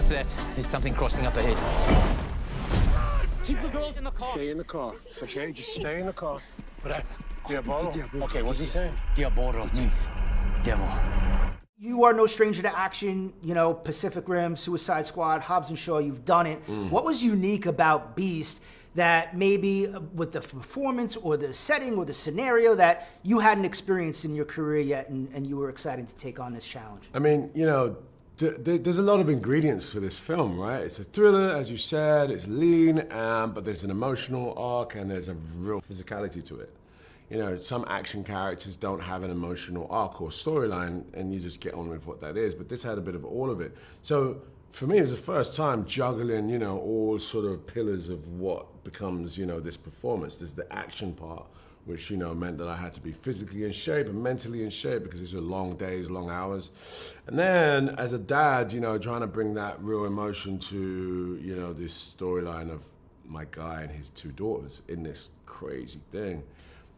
What's that? There's something crossing up ahead. Keep the girls in the car. Stay in the car, okay? Just stay in the car. Diabolo? Diabolo. Okay, what's he saying? Diabolo means devil. You are no stranger to action, you know, Pacific Rim, Suicide Squad, Hobbs and Shaw, you've done it. What was unique about Beast that maybe with the performance or the setting or the scenario that you hadn't experienced in your career yet and you were excited to take on this challenge? I mean, you know, there's a lot of ingredients for this film, right? It's a thriller, as you said, it's lean, but there's an emotional arc and there's a real physicality to it. You know, some action characters don't have an emotional arc or storyline, and you just get on with what that is, but this had a bit of all of it. So for me, it was the first time juggling, you know, all sort of pillars of what becomes, you know, this performance. There's the action part, which, you know, meant that I had to be physically in shape and mentally in shape because these were long days, long hours. And then as a dad, you know, trying to bring that real emotion to, you know, this storyline of my guy and his two daughters in this crazy thing.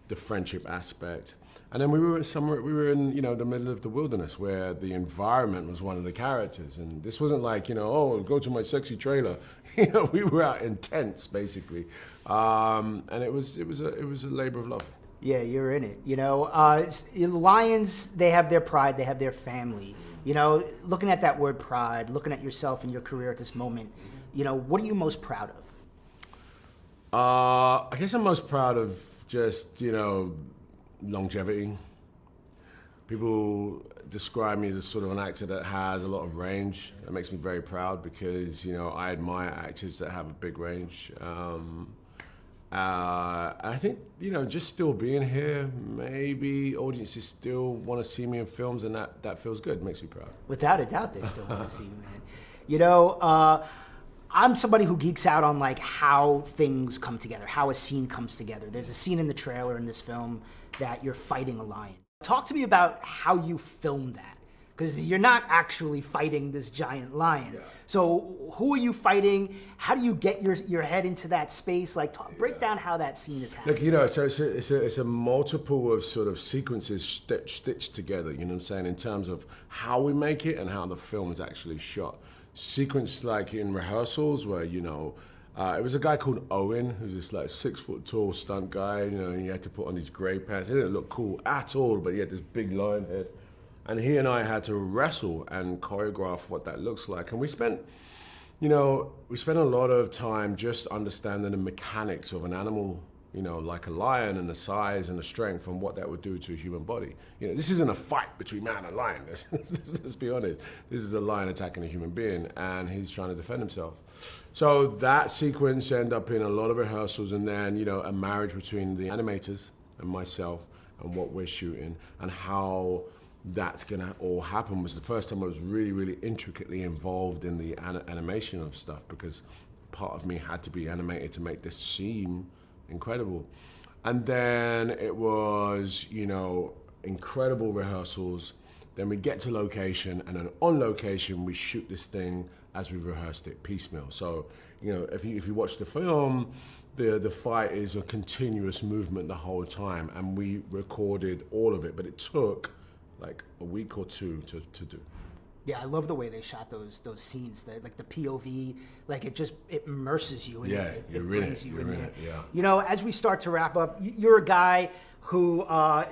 The friendship aspect. And then we were in, you know, the middle of the wilderness where the environment was one of the characters. And this wasn't like, you know, oh, go to my sexy trailer. You know, we were out in tents, basically. And it was a labor of love. Yeah, you're in it. You know, Lions, they have their pride, they have their family. You know, looking at that word pride, looking at yourself and your career at this moment, you know, what are you most proud of? I guess I'm most proud of just, you know, longevity. People describe me as sort of an actor that has a lot of range. That makes me very proud because, you know, I admire actors that have a big range. I think, you know, just still being here, maybe audiences still want to see me in films, and that feels good, makes me proud. Without a doubt, they still want to see you, man. You know, I'm somebody who geeks out on like how things come together, how a scene comes together. There's a scene in the trailer in this film that you're fighting a lion. Talk to me about how you filmed that, because you're not actually fighting this giant lion. Yeah. So who are you fighting? How do you get your head into that space? Like, break down how that scene is happening. Look, you know, so it's a multiple of sort of sequences stitched together, you know what I'm saying, in terms of how we make it and how the film is actually shot. Sequence like in rehearsals where, you know, it was a guy called Owen, who's this like 6 foot tall stunt guy, you know, and he had to put on these gray pants. He didn't look cool at all, but he had this big lion head. And he and I had to wrestle and choreograph what that looks like. And we spent, you know, a lot of time just understanding the mechanics of an animal, you know, like a lion, and the size and the strength and what that would do to a human body. You know, this isn't a fight between man and lion. Let's be honest. This is a lion attacking a human being, and he's trying to defend himself. So that sequence ended up in a lot of rehearsals, and then, you know, a marriage between the animators and myself and what we're shooting and how that's gonna all happen was the first time I was really, really intricately involved in the animation of stuff, because part of me had to be animated to make this seem incredible. And then it was, you know, incredible rehearsals. Then we get to location, and then on location we shoot this thing as we rehearsed it, piecemeal. So, you know, if you watch the film, the fight is a continuous movement the whole time, and we recorded all of it, but it took like a week or two to do. Yeah, I love the way they shot those scenes. Like the POV, like it immerses you in it. It brings you in it. Yeah. You know, as we start to wrap up, you're a guy who,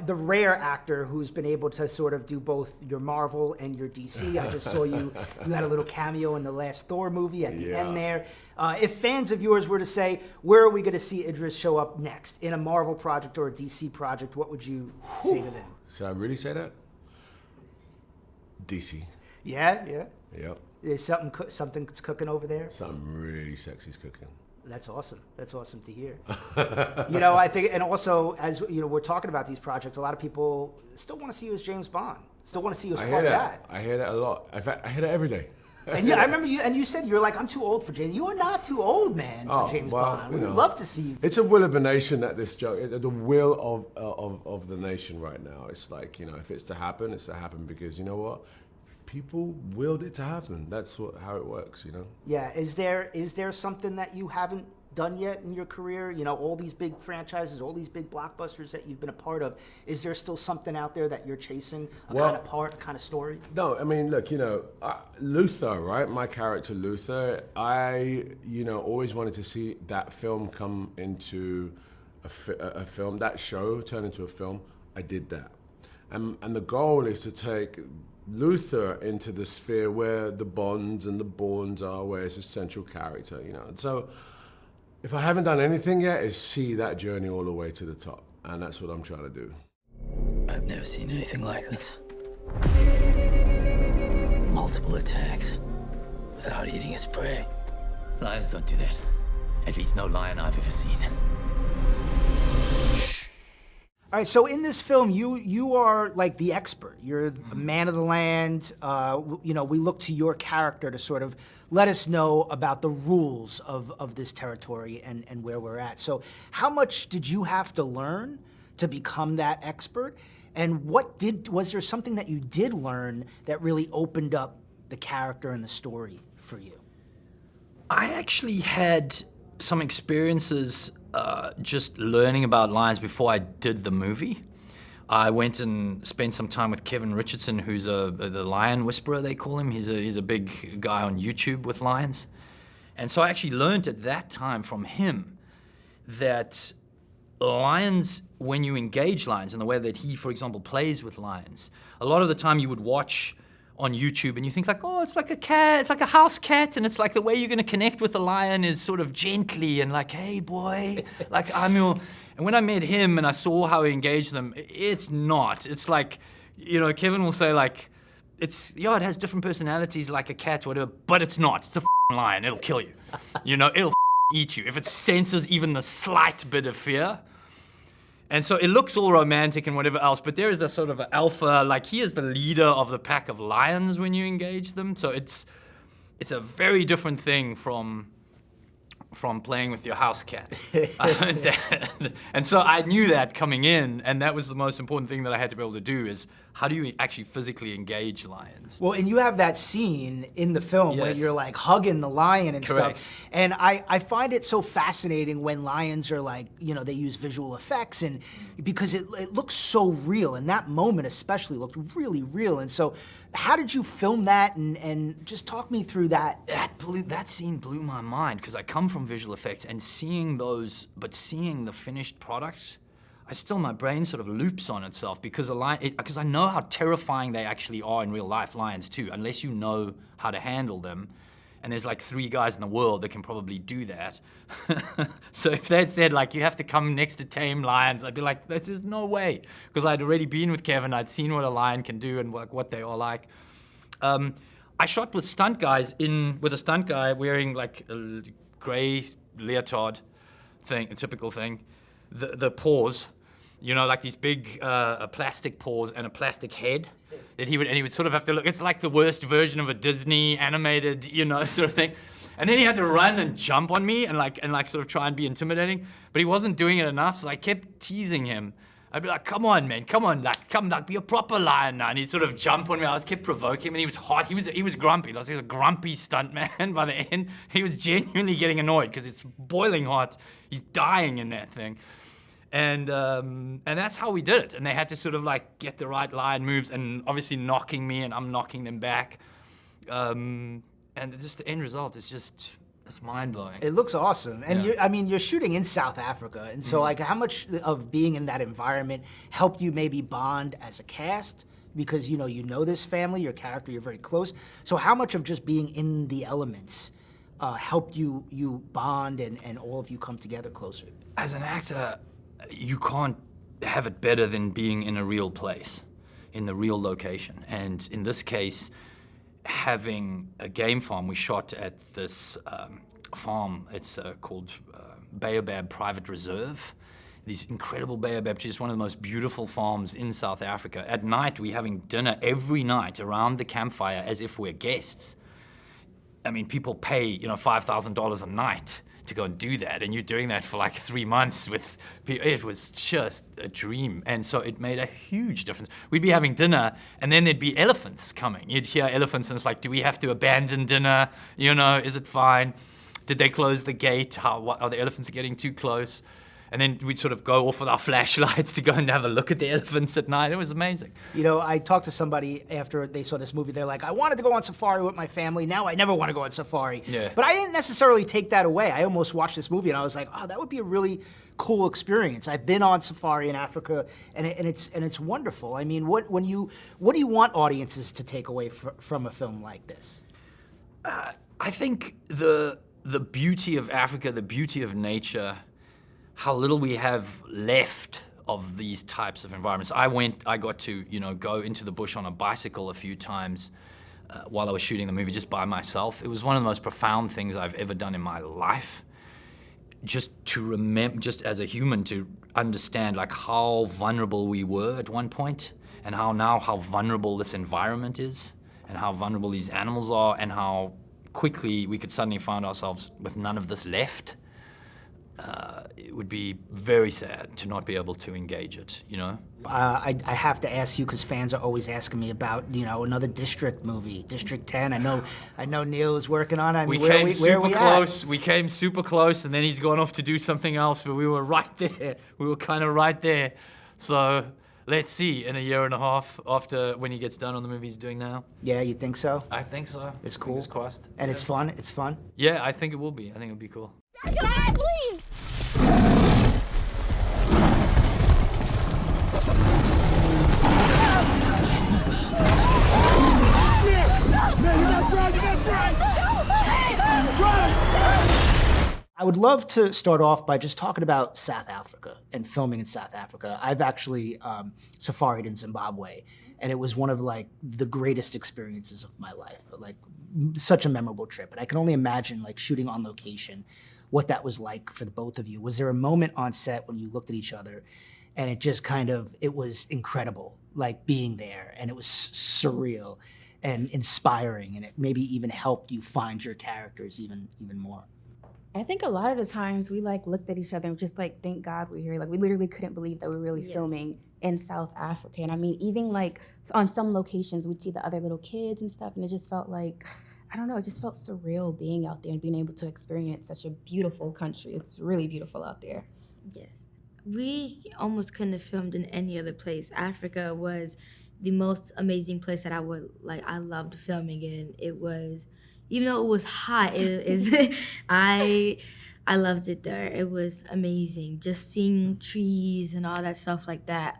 the rare actor who's been able to sort of do both your Marvel and your DC. I just saw you had a little cameo in the last Thor movie at the end there. If fans of yours were to say, where are we going to see Idris show up next? In a Marvel project or a DC project, what would you say to them? Should I really say that? DC. Yeah. Yep. There's something's cooking over there? Something really sexy's cooking. That's awesome. That's awesome to hear. You know, I think, and also, as you know, we're talking about these projects, a lot of people still want to see you as James Bond. Still want to see you as part of that. I hear that a lot. In fact, I hear that every day. And yeah, I remember you said, you're like, I'm too old for James. You are not too old, man, for James Bond. We'd love to see you. It's a will of the nation that this joke, the will of the nation right now. It's like, you know, if it's to happen, it's to happen because, you know what? People willed it to happen. That's how it works, you know? Yeah, is there something that you haven't done yet in your career? You know, all these big franchises, all these big blockbusters that you've been a part of. Is there still something out there that you're chasing, kind of part, kind of story? No, I mean, look, you know, Luther, right? My character Luther, I, you know, always wanted to see that film come into a film, that show turn into a film. I did that. And the goal is to take Luther into the sphere where the Bonds and the Bournes are, where it's a central character, you know. And so if I haven't done anything yet, is see that journey all the way to the top. And that's what I'm trying to do. I've never seen anything like this. Multiple attacks without eating its prey. Lions don't do that. At least no lion I've ever seen. All right, so in this film, you are like the expert. You're a man of the land. You know, we look to your character to sort of let us know about the rules of this territory and where we're at. So how much did you have to learn to become that expert? And was there something that you did learn that really opened up the character and the story for you? I actually had some experiences just learning about lions before I did the movie. I went and spent some time with Kevin Richardson, who's the lion whisperer, they call him. He's a big guy on YouTube with lions. And so I actually learned at that time from him that lions, when you engage lions in the way that he, for example, plays with lions, a lot of the time you would watch on YouTube and you think like, oh, it's like a cat, it's like a house cat, and it's like the way you're gonna connect with the lion is sort of gently and like, hey boy, like I'm your, and when I met him and I saw how he engaged them, it's not. It's like, you know, Kevin will say like, it's, yeah, it has different personalities like a cat or whatever, but it's not. It's a lion, it'll kill you. You know, it'll eat you if it senses even the slight bit of fear. And so it looks all romantic and whatever else, but there is a sort of an alpha, like he is the leader of the pack of lions when you engage them. So it's a very different thing from playing with your house cat. And so I knew that coming in, and that was the most important thing that I had to be able to do is how do you actually physically engage lions? Well, and you have that scene in the film where you're like hugging the lion and stuff. And I find it so fascinating when lions are like, you know, they use visual effects and because it looks so real. And that moment especially looked really real. And so how did you film that and just talk me through that? That scene blew my mind because I come from visual effects and seeing those, but seeing the finished product, my brain sort of loops on itself because because I know how terrifying they actually are in real life, lions too, unless you know how to handle them. And there's like 3 guys in the world that can probably do that. So if they'd said like, you have to come next to tame lions, I'd be like, this is no way. Because I'd already been with Kevin, I'd seen what a lion can do and what they are like. I shot with stunt guys with a stunt guy wearing like a gray leotard thing, a typical thing. The paws, you know, like these big plastic paws and a plastic head that he would sort of have to look. It's like the worst version of a Disney animated, you know, sort of thing. And then he had to run and jump on me and like sort of try and be intimidating, but he wasn't doing it enough. So I kept teasing him. I'd be like, come on, man, come on, like, be a proper lion now. And he'd sort of jump on me. I kept provoking him, and he was hot. He was grumpy. He was a grumpy stunt man by the end. He was genuinely getting annoyed because it's boiling hot. He's dying in that thing. And that's how we did it. And they had to sort of like get the right lion moves and obviously knocking me and I'm knocking them back. And just the end result is just, it's mind-blowing. It looks awesome. And you're shooting in South Africa. And so like how much of being in that environment helped you maybe bond as a cast? Because you know this family, your character, you're very close. So how much of just being in the elements helped you bond and all of you come together closer? As an actor, you can't have it better than being in a real place, in the real location. And in this case, having a game farm, we shot at this farm. It's called Baobab Private Reserve. These incredible baobab trees, one of the most beautiful farms in South Africa. At night, we're having dinner every night around the campfire as if we're guests. I mean, people pay, $5,000 a night to go and do that, and you're doing that for like 3 months with people. It was just a dream, and so it made a huge difference. We'd be having dinner, and then there'd be elephants coming. You'd hear elephants, and it's like, do we have to abandon dinner? Is it fine? Did they close the gate? Are the elephants getting too close? And then we'd sort of go off with our flashlights to go and have a look at the elephants at night. It was amazing. You know, I talked to somebody after they saw this movie. They're like, I wanted to go on safari with my family. Now I never want to go on safari. Yeah. But I didn't necessarily take that away. I almost watched this movie and I was like, oh, that would be a really cool experience. I've been on safari in Africa, and it's wonderful. I mean, what do you want audiences to take away from a film like this? I think the beauty of Africa, the beauty of nature, how little we have left of these types of environments. I got to, go into the bush on a bicycle a few times while I was shooting the movie just by myself. It was one of the most profound things I've ever done in my life. Just to remember, just as a human, to understand like how vulnerable we were at one point, and how vulnerable this environment is, and how vulnerable these animals are, and how quickly we could suddenly find ourselves with none of this left. It would be very sad to not be able to engage it, I have to ask you because fans are always asking me about, another District movie, District 10. I know Neil is working on it. We came super close. We came super close, and then he's gone off to do something else. But we were right there. We were kind of right there. So let's see in a year and a half after when he gets done on the movie he's doing now. Yeah, you think so? I think so. It's cool. Fingers crossed. And it's fun. It's fun. Yeah, I think it will be. I think it'll be cool. Dad, please! I would love to start off by just talking about South Africa and filming in South Africa. I've actually safaried in Zimbabwe, and it was one of the greatest experiences of my life. Such a memorable trip, and I can only imagine shooting on location, what that was like for the both of you. Was there a moment on set when you looked at each other, and it just it was incredible, being there, and it was surreal and inspiring, and it maybe even helped you find your characters even more? I think a lot of the times we looked at each other and just thank God we're here. We literally couldn't believe that we were really filming in South Africa. And I mean, even on some locations, we'd see the other little kids and stuff, and it just felt I don't know, it just felt surreal being out there and being able to experience such a beautiful country. It's really beautiful out there. Yes. We almost couldn't have filmed in any other place. Africa was the most amazing place that I loved filming in. It was, even though it was hot, I loved it there. It was amazing. Just seeing trees and all that stuff like that,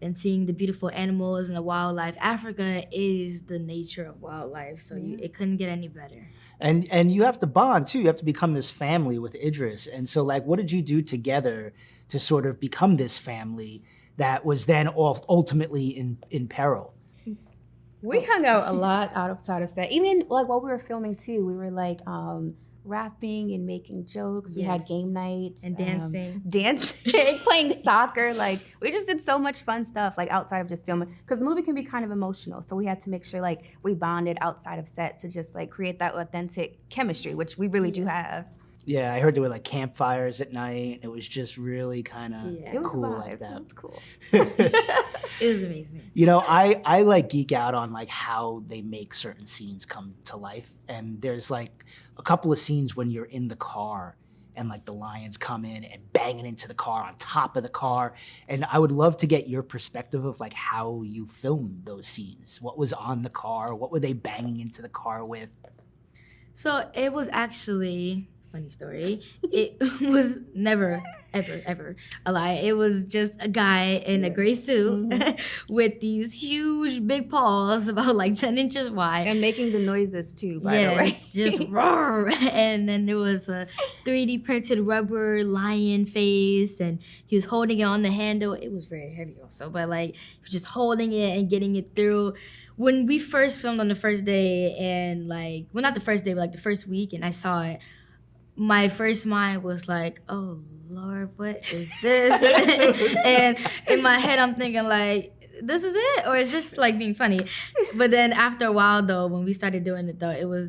and seeing the beautiful animals and the wildlife. Africa is the nature of wildlife, so it couldn't get any better. And you have to bond too. You have to become this family with Idris. And so what did you do together to sort of become this family that was then ultimately in peril? We hung out a lot outside of set. Even while we were filming too, we were rapping and making jokes. We had game nights. And dancing. Playing soccer. We just did so much fun stuff outside of just filming. Because the movie can be kind of emotional. So we had to make sure we bonded outside of set to just create that authentic chemistry, which we really do have. Yeah, I heard there were campfires at night. It was just really kind of cool like that. It was cool. It was amazing. I geek out on how they make certain scenes come to life. And there's a couple of scenes when you're in the car and the lions come in and banging into the car on top of the car. And I would love to get your perspective of how you filmed those scenes. What was on the car? What were they banging into the car with? So it was actually, funny story, it was never, ever a lie. It was just a guy in a gray suit with these huge big paws about 10 inches wide. And making the noises too, by the way. Just roar. And then there was a 3D printed rubber lion face, and he was holding it on the handle. It was very heavy also, but he was just holding it and getting it through. When we first filmed on the first day, and well, not the first day, but the first week, and I saw it, my first mind was oh Lord, what is this? And in my head, I'm thinking this is it? Or it's just being funny? But then after a while though, when we started doing it though,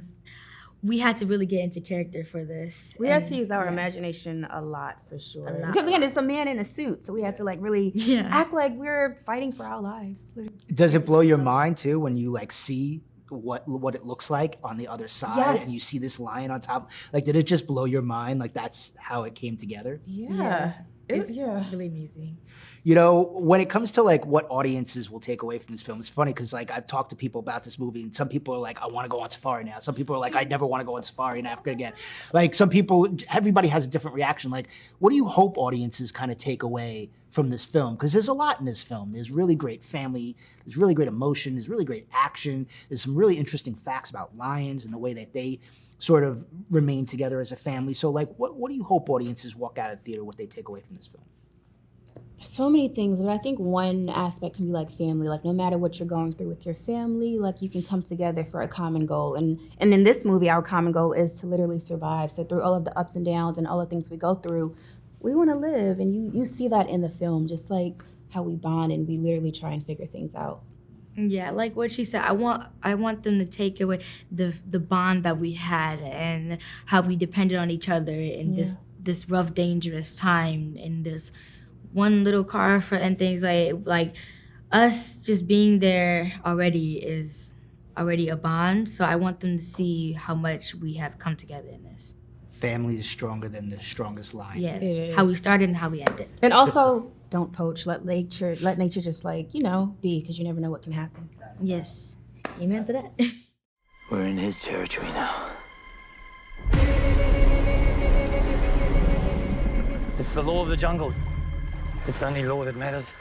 we had to really get into character for this. We had to use our imagination a lot for sure. Because again, it's a man in a suit, so we had to really act like we were fighting for our lives. Does it blow your mind too when you see what it looks like on the other side, Yes. and you see this lion on top. Like, did it just blow your mind? Like, that's how it came together? Yeah. It's Yeah. really amazing. You know, when it comes to like what audiences will take away from this film, it's funny because like I've talked to people about this movie, and some people are like, I want to go on safari now. Some people are like, I never want to go on safari in Africa again. Like some people, everybody has a different reaction. Like, what do you hope audiences kind of take away from this film? Because there's a lot in this film. There's really great family, there's really great emotion, there's really great action, there's some really interesting facts about lions and the way that they sort of remain together as a family. So like, what do you hope audiences walk out of the theater, what they take away from this film? So many things, but I think one aspect can be like family. Like no matter what you're going through with your family, like you can come together for a common goal. And in this movie, our common goal is to literally survive. So through all of the ups and downs and all the things we go through, we want to live. And you see that in the film, just like how we bond and we literally try and figure things out. Yeah, like what she said, I want them to take away the bond that we had and how we depended on each other in this rough, dangerous time, in this one little car and things like us just being there already is already a bond. So I want them to see how much we have come together in this. Family is stronger than the strongest lion. Yes, It how is. we started and how we ended. And also, don't poach. Let nature just like, be, because you never know what can happen. Yes, amen to that. We're in his territory now. It's the law of the jungle. It's the only law that matters.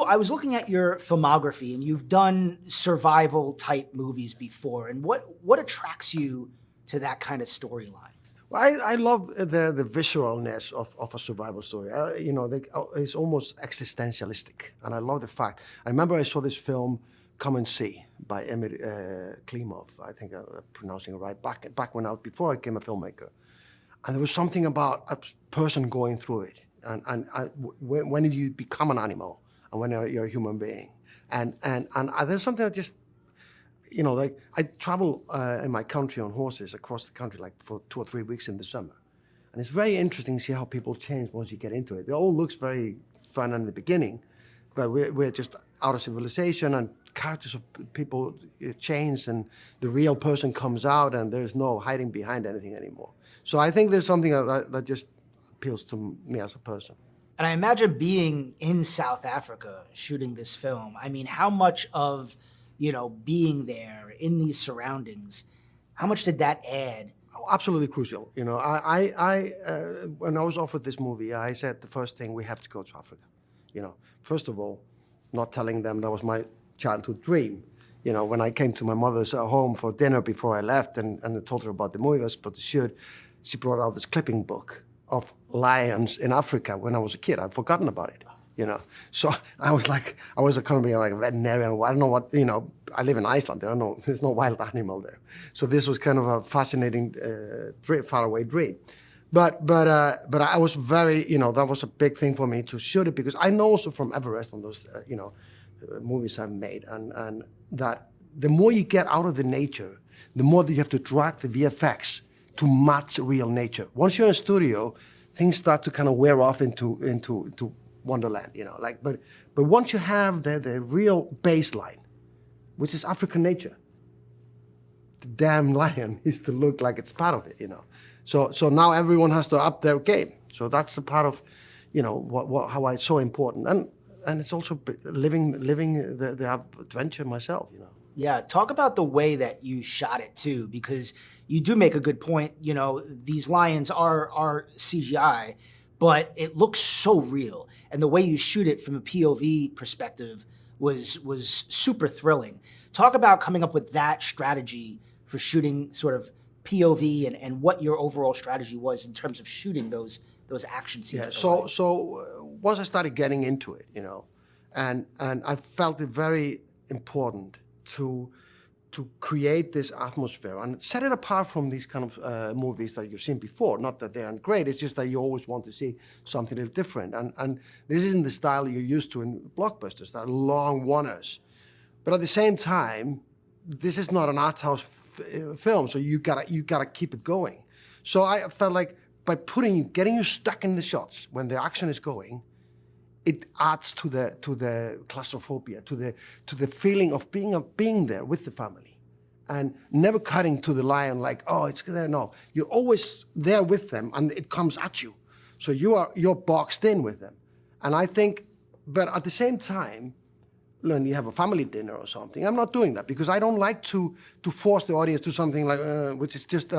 I was looking at your filmography, and you've done survival type movies before. And what attracts you to that kind of storyline? Well, I love the visualness of a survival story. It's almost existentialistic, and I love the fact. I remember I saw this film, Come and See, by Emir Klimov. I think I'm pronouncing it right. Back before I became a filmmaker, and there was something about a person going through it, and when did you become an animal, and when you're a human being, and there's something that just. Like I travel in my country on horses across the country, like for 2 or 3 weeks in the summer. And it's very interesting to see how people change once you get into it. It all looks very fun in the beginning, but we're just out of civilization and characters of people change and the real person comes out and there's no hiding behind anything anymore. So I think there's something that just appeals to me as a person. And I imagine being in South Africa shooting this film, I mean, how much of being there in these surroundings, how much did that add? Oh, absolutely crucial. I when I was offered this movie, I said the first thing, we have to go to Africa. First of all, not telling them that was my childhood dream. When I came to my mother's home for dinner before I left and I told her about the movie I was supposed to shoot, she brought out this clipping book of lions in Africa when I was a kid. I'd forgotten about it. So I was going to be like a veterinarian. I don't know what, I live in Iceland. There's no wild animal there. So this was kind of a fascinating, faraway dream. But I was very, that was a big thing for me to shoot it because I know also from Everest on those, movies I've made and that the more you get out of the nature, the more that you have to drag the VFX to match real nature. Once you're in a studio, things start to kind of wear off into Wonderland, but once you have the real baseline, which is African nature, the damn lion needs to look like it's part of it, So now everyone has to up their game. So that's the part of, how it's so important, and it's also living the adventure myself, Yeah, talk about the way that you shot it too, because you do make a good point. These lions are CGI. But it looks so real, and the way you shoot it from a POV perspective was super thrilling. Talk about coming up with that strategy for shooting sort of POV and what your overall strategy was in terms of shooting those action scenes. Yeah. So once I started getting into it, and I felt it very important to create this atmosphere and set it apart from these kind of movies that you've seen before. Not that they aren't great, it's just that you always want to see something a little different. And this isn't the style you're used to in blockbusters, that long one-ers. But at the same time, this is not an art house film, so you gotta keep it going. So I felt like by getting you stuck in the shots when the action is going, it adds to the claustrophobia, to the feeling of being there with the family, and never cutting to the lion like, oh, it's there. No, you're always there with them, and it comes at you, so you're boxed in with them. And I think, but at the same time, when you have a family dinner or something, I'm not doing that because I don't like to force the audience to something like which is just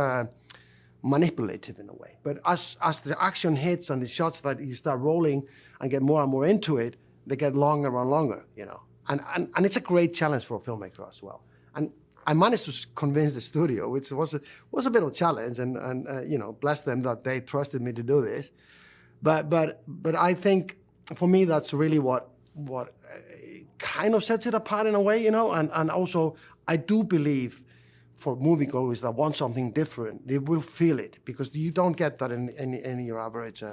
manipulative in a way. But as the action hits and the shots that you start rolling and get more and more into it, they get longer and longer, you know. And it's a great challenge for a filmmaker as well. And I managed to convince the studio, which was a bit of a challenge, and you know, bless them that they trusted me to do this. But I think for me that's really what kind of sets it apart in a way, you know. And also I do believe for moviegoers that want something different, they will feel it, because you don't get that in your average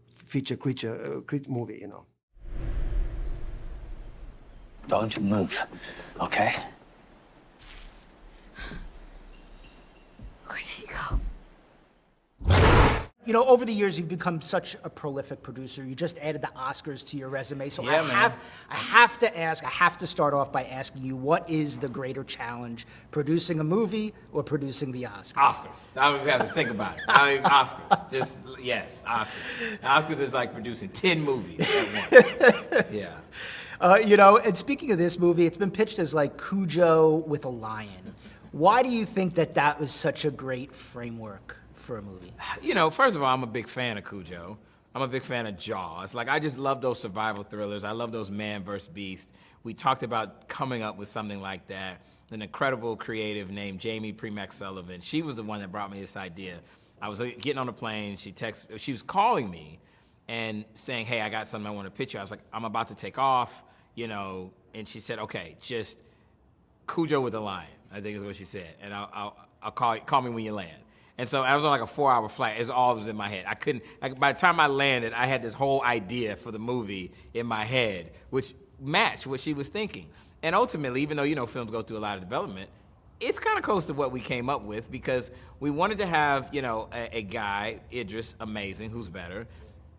feature creature movie, you know. Don't you move, okay? Where did he go? You know, over the years, you've become such a prolific producer. You just added the Oscars to your resume. So Yeah, I have to start off by asking you, what is the greater challenge, producing a movie or producing the Oscars? Oscars. I would have to think about it. I mean, Oscars. Just, yes, Oscars. Oscars is like producing 10 movies at once. Yeah. You know, and speaking of this movie, it's been pitched as like Cujo with a lion. Why do you think that was such a great framework for a movie? You know, first of all, I'm a big fan of Cujo. I'm a big fan of Jaws. Like, I just love those survival thrillers. I love those man versus beast. We talked about coming up with something like that. An incredible creative named Jamie Premack Sullivan. She was the one that brought me this idea. I was getting on a plane. She was calling me and saying, hey, I got something I want to pitch you. I was like, I'm about to take off, you know, and she said, okay, just Cujo with a lion, I think is what she said. And I'll call me when you land. And so I was on like a 4-hour flight. It's all that was in my head. I couldn't, like, by the time I landed, I had this whole idea for the movie in my head, which matched what she was thinking. And ultimately, even though, you know, films go through a lot of development, it's kind of close to what we came up with, because we wanted to have, you know, a guy, Idris, amazing, who's better,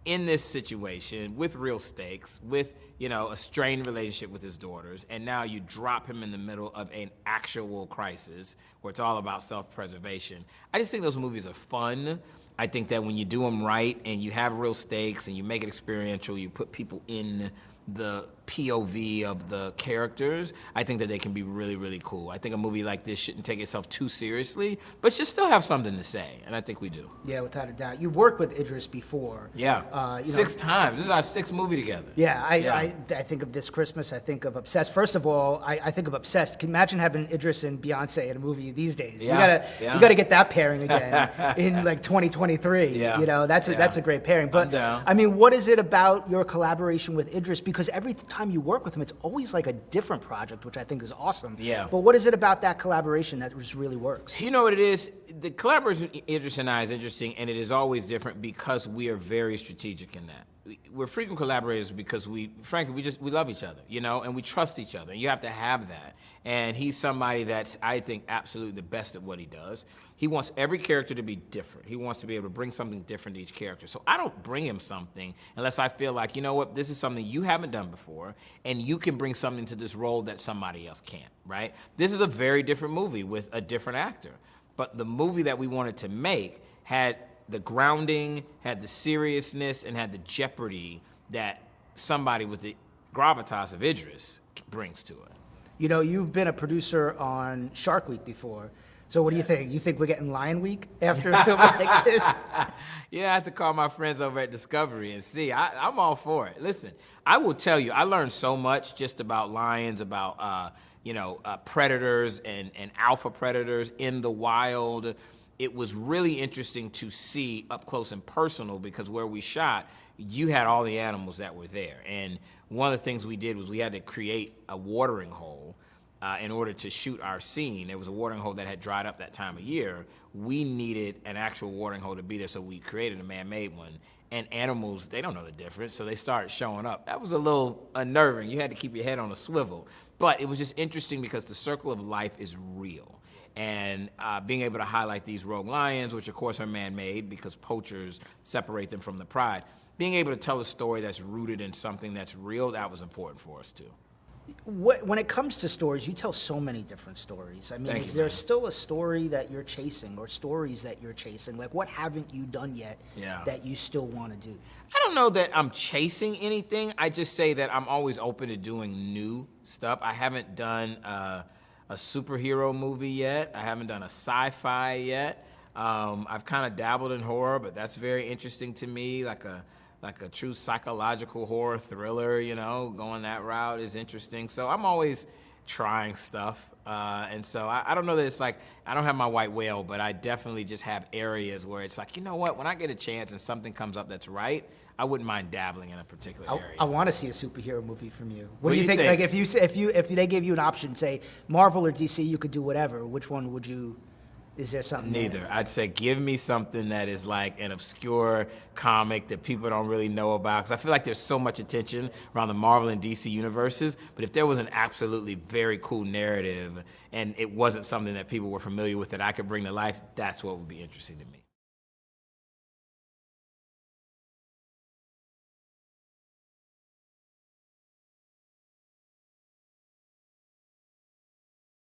in this situation with real stakes, with, you know, a strained relationship with his daughters, and now you drop him in the middle of an actual crisis where it's all about self-preservation. I just think those movies are fun. I think that when you do them right and you have real stakes and you make it experiential, you put people in the POV of the characters, I think that they can be really, really cool. I think a movie like this shouldn't take itself too seriously, but should still have something to say, and I think we do. Yeah, without a doubt. You've worked with Idris before. Yeah, you 6 times. This is our 6th movie together. Yeah, I think of This Christmas, I think of Obsessed. First of all, I think of Obsessed. Can you imagine having Idris and Beyonce in a movie these days? Yeah. You gotta get that pairing again in like 2023. Yeah. You know, that's a great pairing. But I mean, what is it about your collaboration with Idris? Because every time you work with him, it's always like a different project, which I think is awesome. Yeah. But what is it about that collaboration that just really works? You know what it is? The collaboration with Idris and I is interesting, and it is always different because we are very strategic in that. We're frequent collaborators because frankly, we love each other, you know, and we trust each other. You have to have that. And he's somebody that's, I think, absolutely the best at what he does. He wants every character to be different. He wants to be able to bring something different to each character. So I don't bring him something unless I feel like, you know what, this is something you haven't done before, and you can bring something to this role that somebody else can't, right? This is a very different movie with a different actor. But the movie that we wanted to make had the grounding, had the seriousness, and had the jeopardy that somebody with the gravitas of Idris brings to it. You know, you've been a producer on Shark Week before. So what do you think? You think we're getting Lion Week after a film like this? Yeah, I have to call my friends over at Discovery and see. I'm all for it. Listen, I will tell you, I learned so much just about lions, about predators and alpha predators in the wild. It was really interesting to see up close and personal, because where we shot, you had all the animals that were there. And one of the things we did was we had to create a watering hole in order to shoot our scene. There was a watering hole that had dried up that time of year. We needed an actual watering hole to be there, so we created a man-made one. And animals, they don't know the difference, so they started showing up. That was a little unnerving. You had to keep your head on a swivel. But it was just interesting because the circle of life is real. And being able to highlight these rogue lions, which of course are man-made because poachers separate them from the pride, being able to tell a story that's rooted in something that's real, that was important for us too. When it comes to stories, you tell so many different stories. I mean, Thank is you, there man. still a story that you're chasing or stories that you're chasing? Like, what haven't you done yet that you still want to do? I don't know that I'm chasing anything. I just say that I'm always open to doing new stuff. I haven't done a superhero movie yet. I haven't done a sci-fi yet. I've kind of dabbled in horror, but that's very interesting to me, like a true psychological horror thriller, you know, going that route is interesting. So I'm always trying stuff. And so I don't know that it's like, I don't have my white whale, but I definitely just have areas where it's like, you know what, when I get a chance and something comes up that's right, I wouldn't mind dabbling in a particular area. I want to see a superhero movie from you. What What do you do you think? Like, think? if they gave you an option, say Marvel or DC, you could do whatever. Which one would you? Is there something? Neither. I'd say give me something that is like an obscure comic that people don't really know about. Because I feel like there's so much attention around the Marvel and DC universes. But if there was an absolutely very cool narrative and it wasn't something that people were familiar with that I could bring to life, that's what would be interesting to me.